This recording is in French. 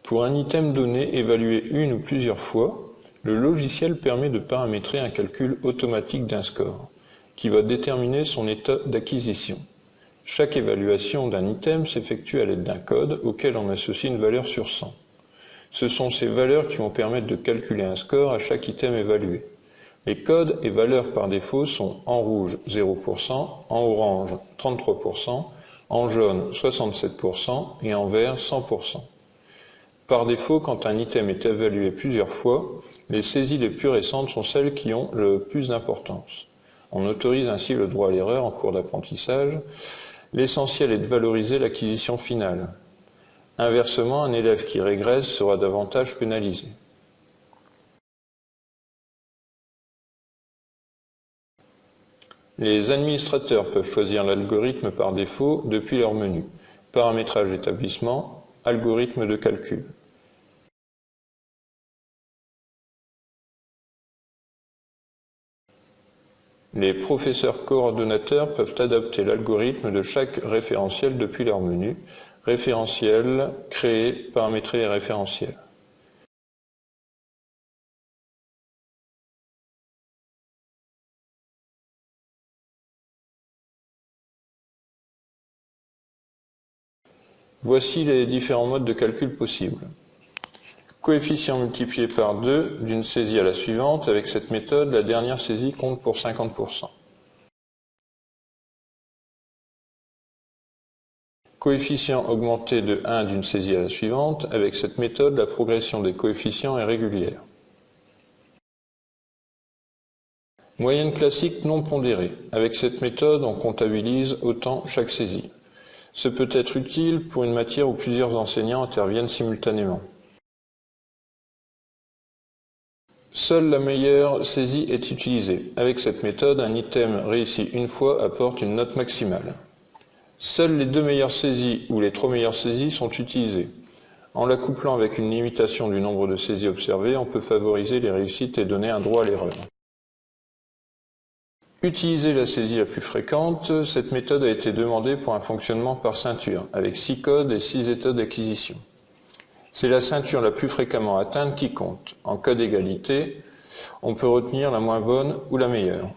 Pour un item donné évalué une ou plusieurs fois, le logiciel permet de paramétrer un calcul automatique d'un score, qui va déterminer son état d'acquisition. Chaque évaluation d'un item s'effectue à l'aide d'un code auquel on associe une valeur sur 100. Ce sont ces valeurs qui vont permettre de calculer un score à chaque item évalué. Les codes et valeurs par défaut sont en rouge 0%, en orange 33%, en jaune 67% et en vert 100%. Par défaut, quand un item est évalué plusieurs fois, les saisies les plus récentes sont celles qui ont le plus d'importance. On autorise ainsi le droit à l'erreur en cours d'apprentissage. L'essentiel est de valoriser l'acquisition finale. Inversement, un élève qui régresse sera davantage pénalisé. Les administrateurs peuvent choisir l'algorithme par défaut depuis leur menu. Paramétrage d'établissement, algorithme de calcul. Les professeurs coordonnateurs peuvent adapter l'algorithme de chaque référentiel depuis leur menu. Référentiel, créer, paramétrer les référentiels. Voici les différents modes de calcul possibles. Coefficient multiplié par 2 d'une saisie à la suivante. Avec cette méthode, la dernière saisie compte pour 50%. Coefficient augmenté de 1 d'une saisie à la suivante. Avec cette méthode, la progression des coefficients est régulière. Moyenne classique non pondérée. Avec cette méthode, on comptabilise autant chaque saisie. Ce peut être utile pour une matière où plusieurs enseignants interviennent simultanément. Seule la meilleure saisie est utilisée. Avec cette méthode, un item réussi une fois apporte une note maximale. Seules les 2 meilleures saisies ou les 3 meilleures saisies sont utilisées. En la couplant avec une limitation du nombre de saisies observées, on peut favoriser les réussites et donner un droit à l'erreur. Utiliser la saisie la plus fréquente, cette méthode a été demandée pour un fonctionnement par ceinture, avec 6 codes et 6 états d'acquisition. C'est la ceinture la plus fréquemment atteinte qui compte. En cas d'égalité, on peut retenir la moins bonne ou la meilleure.